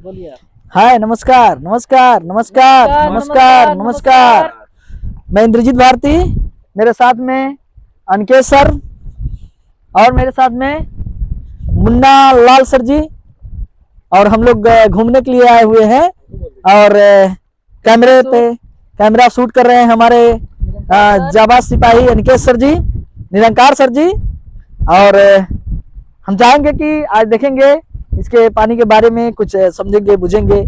बोलिए। हाय, नमस्कार नमस्कार नमस्कार नमस्कार नमस्कार। मैं इंद्रजीत भारती, मेरे साथ में अनकेश सर और मेरे साथ में मुन्ना लाल सर जी, और हम लोग घूमने के लिए आए हुए हैं और कैमरे पे कैमरा शूट कर रहे हैं हमारे जाबाज सिपाही अनकेश सर जी, निरंकार सर जी। और हम चाहेंगे कि आज देखेंगे इसके पानी के बारे में, कुछ समझेंगे बुझेंगे।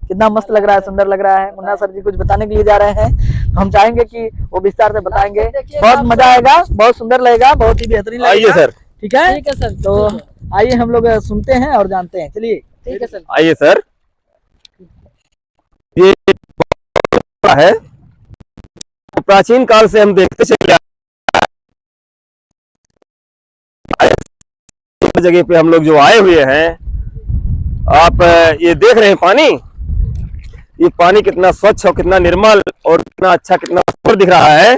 कितना मस्त लग रहा है, सुंदर लग रहा है। मुन्ना सर जी कुछ बताने के लिए जा रहे हैं, तो हम चाहेंगे कि वो विस्तार से बताएंगे। बहुत मजा आएगा, बहुत सुंदर लगेगा, बहुत ही बेहतरीन लगेगा। आइए सर। ठीक है सर। तो आइए हम लोग सुनते हैं और जानते हैं। चलिए ठीक है सर। आइए सर। ये है प्राचीन काल से हम देखते चले जगह पे हम लोग जो आए हुए हैं, आप ये देख रहे हैं पानी। ये पानी कितना स्वच्छ और कितना निर्मल और कितना अच्छा, कितना सुंदर दिख रहा है।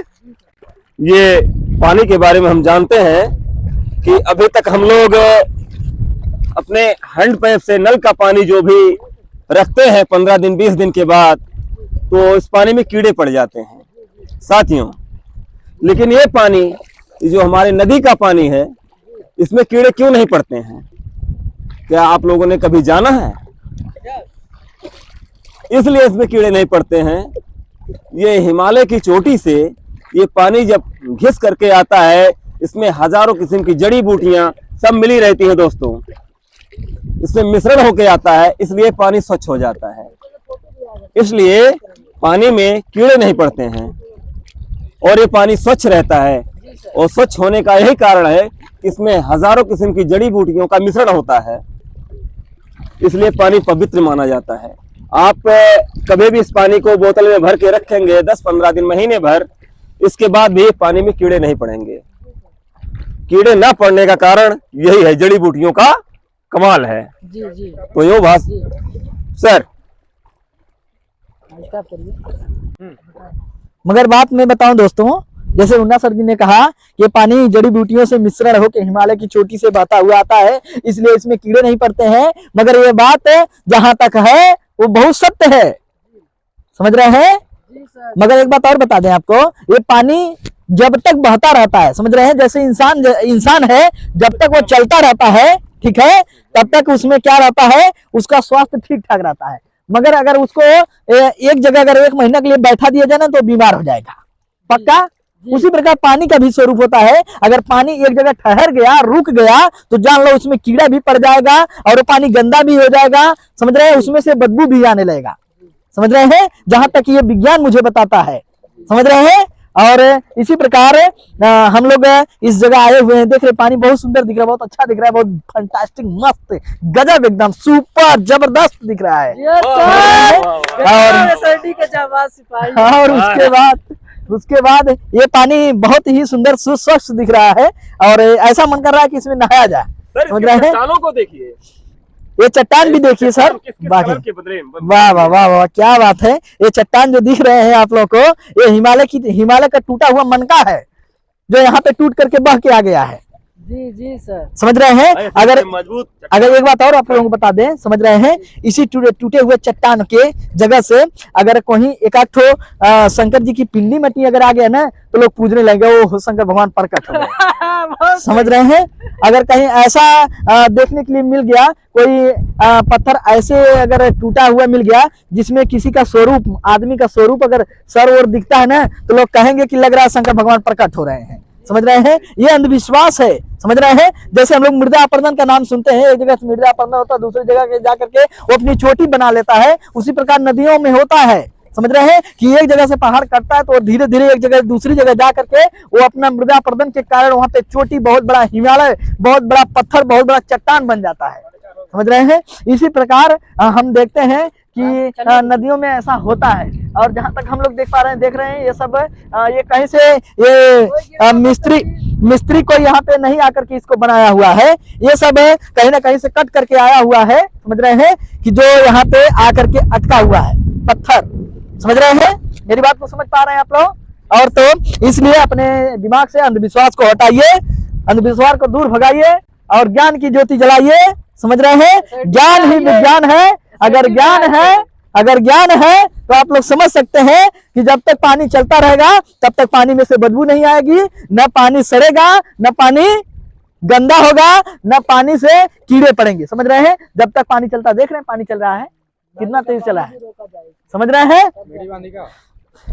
ये पानी के बारे में हम जानते हैं कि अभी तक हम लोग अपने हैंडपैप से नल का पानी जो भी रखते हैं 15 दिन 20 दिन के बाद, तो इस पानी में कीड़े पड़ जाते हैं साथियों। लेकिन ये पानी जो हमारे नदी का पानी है, इसमें कीड़े क्यों नहीं पड़ते हैं? क्या आप लोगों ने कभी जाना है? इसलिए इसमें कीड़े नहीं पड़ते हैं। ये हिमालय की चोटी से ये पानी जब घिस करके आता है, इसमें हजारों किस्म की जड़ी बूटियां सब मिली रहती हैं दोस्तों। इसमें मिश्रण होके आता है, इसलिए पानी स्वच्छ हो जाता है। इसलिए पानी में कीड़े नहीं पड़ते हैं और ये पानी स्वच्छ रहता है। और स्वच्छ होने का यही कारण है कि इसमें हजारों किस्म की जड़ी बूटियों का मिश्रण होता है, इसलिए पानी पवित्र माना जाता है। आप कभी भी इस पानी को बोतल में भर के रखेंगे 10-15 दिन, महीने भर, इसके बाद भी पानी में कीड़े नहीं पड़ेंगे। कीड़े ना पड़ने का कारण यही है, जड़ी बूटियों का कमाल है। जी जी। तो यो भास सर। मगर बात मैं बताऊं दोस्तों, जैसे मुन्ना सर जी ने कहा, ये पानी जड़ी बूटियों से मिश्रण होकर हिमालय की चोटी से बहता हुआ आता है, इसलिए इसमें कीड़े नहीं पड़ते हैं। मगर ये बात जहां तक है वो बहुत सत्य है, समझ रहे हैं। मगर एक बात और बता दें आपको, ये पानी जब तक बहता रहता है, समझ रहे हैं, जैसे इंसान है, जब तक वो चलता रहता है, ठीक है, तब तक उसमें क्या रहता है, उसका स्वास्थ्य ठीक ठाक रहता है। मगर अगर उसको एक जगह अगर 1 महीना के लिए बैठा दिया जाए ना, तो बीमार हो जाएगा पक्का। उसी प्रकार पानी का भी स्वरूप होता है। अगर पानी एक जगह ठहर गया, रुक गया, तो जान लो उसमें कीड़ा भी पड़ जाएगा और वो पानी गंदा भी हो जाएगा, समझ रहे हैं, उसमें से बदबू भी आने लगेगा, समझ रहे हैं, जहां तक ये विज्ञान मुझे बताता है, समझ रहे हैं। और इसी प्रकार हम लोग इस जगह आए हुए हैं, देख रहे पानी बहुत सुंदर दिख रहा है, बहुत अच्छा दिख रहा है, बहुत फंटास्टिक, मस्त, गजब, एकदम सुपर जबरदस्त दिख रहा है। और उसके बाद ये पानी बहुत ही सुंदर स्वच्छ दिख रहा है और ऐसा मन कर रहा है कि इसमें नहाया जाए, समझ रहे हैं। चट्टानों को देखिए, ये चट्टान भी देखिए सर, वाह वाह वाह वाह, क्या बात है। ये चट्टान जो दिख रहे हैं आप लोग को, ये हिमालय का टूटा हुआ मनका है, जो यहाँ पे टूट करके बह के आ गया है। जी जी सर, समझ रहे हैं। अगर एक बात और आप लोगों को बता दें, समझ रहे हैं, इसी टूटे हुए चट्टान के जगह से अगर कहीं एक आध ठो शंकर जी की पिंडी मट्टी अगर आ गया ना, तो लोग पूजने लगेंगे, वो शंकर भगवान प्रकट हो गए। समझ रहे हैं। अगर कहीं ऐसा देखने के लिए मिल गया, कोई पत्थर ऐसे अगर टूटा हुआ मिल गया जिसमें किसी का स्वरूप, आदमी का स्वरूप अगर सर और दिखता है ना, तो लोग कहेंगे कि लग रहा है शंकर भगवान प्रकट हो रहे हैं, समझ रहे हैं। ये अंधविश्वास है, समझ रहे हैं। जैसे हम लोग मृदा अपरदन का नाम सुनते हैं, एक जगह से मृदा अपरदन होता है, दूसरी जगह के जाकर के वो अपनी चोटी बना लेता है, उसी प्रकार नदियों में होता है, समझ रहे हैं, कि एक जगह से पहाड़ कटता है तो धीरे धीरे एक जगह दूसरी जगह जा करके वो अपना मृदा अपरदन के कारण वहां पे चोटी, बहुत बड़ा हिमालय, बहुत बड़ा पत्थर, बहुत बड़ा चट्टान बन जाता है, समझ रहे हैं। इसी प्रकार हम देखते हैं कि नदियों में ऐसा होता है। और जहां तक हम लोग देख रहे हैं, ये सब ये कहीं से ये मिस्त्री को यहाँ पे नहीं आकर के इसको बनाया हुआ है, ये सब कहीं ना कहीं से कट करके आया हुआ है, समझ रहे हैं, कि जो यहाँ पे आकर के अटका हुआ है पत्थर, समझ रहे हैं। मेरी बात को समझ पा रहे हैं आप लोग। और तो इसलिए अपने दिमाग से अंधविश्वास को हटाइए, अंधविश्वास को दूर भगाइए और ज्ञान की ज्योति जलाइए, समझ रहे हैं। ज्ञान ही विज्ञान है अगर ज्ञान है तो आप लोग समझ सकते हैं कि जब तक पानी चलता रहेगा तब तक पानी में से बदबू नहीं आएगी, न पानी सड़ेगा, न पानी गंदा होगा, न पानी से कीड़े पड़ेंगे। समझ रहे हैं? जब तक पानी चलता, देख रहे हैं पानी चल रहा है कितना तेज चला है, समझ रहे हैं?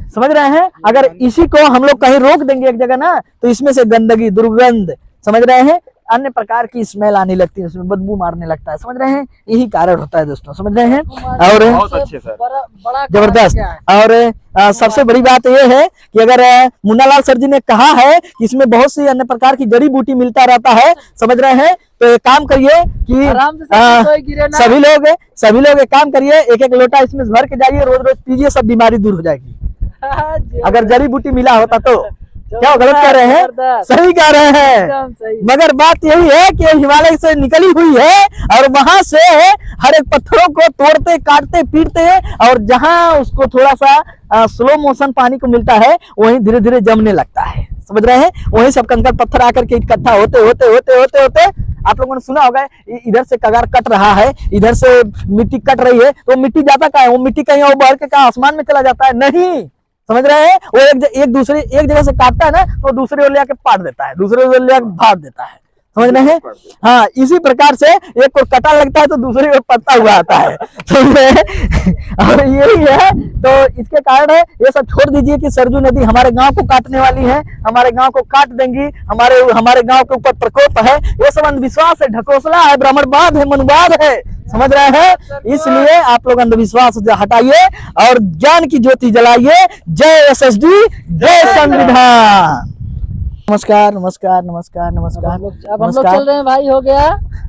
समझ रहे हैं? अगर इसी को हम लोग कहीं रोक देंगे एक जगह ना, तो इसमें से गंदगी, दुर्गंध, समझ रहे हैं, अन्य प्रकार की स्मेल आने लगती है, उसमें बदबू मारने लगता है। समझ रहे हैं? यही कारण होता है दोस्तों, समझ रहे हैं? और बहुत अच्छे सर, बड़ा जबरदस्त। और सबसे बड़ी बात यह है कि अगर मुन्नालाल सर जी ने कहा है कि इसमें बहुत सी अन्य प्रकार की जड़ी बूटी मिलता रहता है, समझ रहे हैं, तो एक काम करिए कि सभी लोग एक काम करिए, एक एक लोटा इसमें भर के जाइए, रोज रोज पीजिए, सब बीमारी दूर हो जाएगी। अगर जड़ी बूटी मिला होता तो। क्या गलत कह रहे हैं? सही कह रहे हैं। मगर बात यही है कि हिमालय से निकली हुई है और वहां से हर एक पत्थरों को तोड़ते, काटते, पीटते हैं, और जहां उसको थोड़ा सा स्लो मोशन पानी को मिलता है वहीं धीरे धीरे जमने लगता है। समझ रहे हैं? वहीं सब कंकड़ पत्थर आकर के इकट्ठा होते होते होते होते होते आप लोगों ने सुना होगा, इधर से कगार कट रहा है, इधर से मिट्टी कट रही है, तो मिट्टी जाता कहाँ है? वो मिट्टी कहीं और बढ़ के कहाँ आसमान में चला जाता है? नहीं, समझ रहे हैं? वो एक जगह से काटता है ना, तो दूसरे ओर ले आके पाट देता है, दूसरे ओर ले आके भाग देता है। समझ रहे हैं? हाँ, इसी प्रकार से एक को कटा लगता है तो दूसरे ओर पत्ता हुआ आता है। समझ रहे हैं? और यही है, तो इसके कारण है ये सब छोड़ दीजिए कि सरजू नदी हमारे गांव को काटने वाली है, हमारे गांव को काट देंगी, हमारे गांव के ऊपर प्रकोप है, ये सब अंधविश्वास है, ढकोसला है, ब्राह्मणवाद है, मनुवाद है। समझ रहे हैं? इसलिए आप लोग अंधविश्वास हटाइए और ज्ञान की ज्योति जलाइए। जय एसएसडी, जय संविधान। नमस्कार नमस्कार नमस्कार नमस्कार। अब हम लोग चल रहे हैं भाई, हो गया।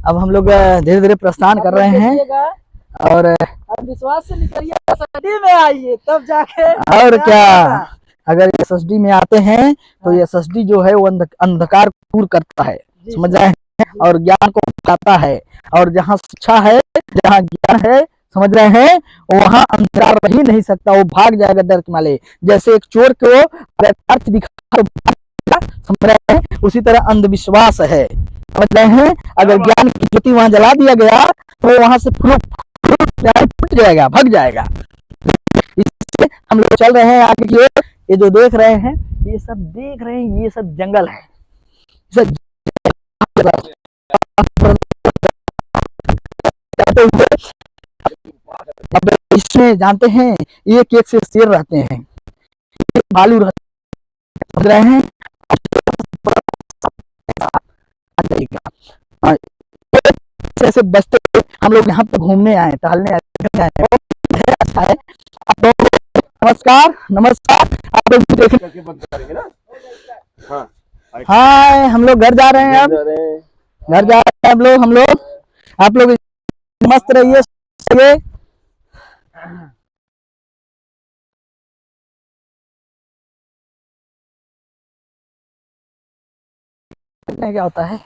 अब हम लोग धीरे धीरे प्रस्थान कर रहे हैं और विश्वास से निकलिए, एसएसडी में आइए तब जाके। और क्या, अगर एसएसडी में आते हैं तो एसएसडी जो है वो अंधकार को दूर करता है, समझ रहे हैं, और ज्ञान को बताता है, और जहाँ शिक्षा है, जहाँ ज्ञान है, समझ रहे हैं, वहाँ अंधकार रह ही नहीं सकता, वो भाग जाएगा डर के मारे। जैसे एक चोर को अगर अर्थ दिखा तो समझ रहे हैं, उसी तरह अंधविश्वास है, समझ रहे हैं। अगर ज्ञान की ज्योति वहां जला दिया गया तो वहां से फूट जाएगा, भग जाएगा। इसलिए हम लोग चल रहे हैं आगे की ओर। ये जो देख रहे हैं, ये सब देख रहे हैं, ये सब जंगल है, अब इसमें जानते हैं एक एक से शेर रहते हैं, भालू रहते हैं, समझ रहे हैं। ऐसे बचते हम लोग यहाँ पे घूमने आए, टहलने आए, अच्छा है। आप लोग नमस्कार नमस्कार। आप लोग देखेंगे ना, हाँ, हम लोग घर जा रहे हैं, अब घर जा रहे हैं हम लोग। आप लोग मस्त रहिए। क्या होता है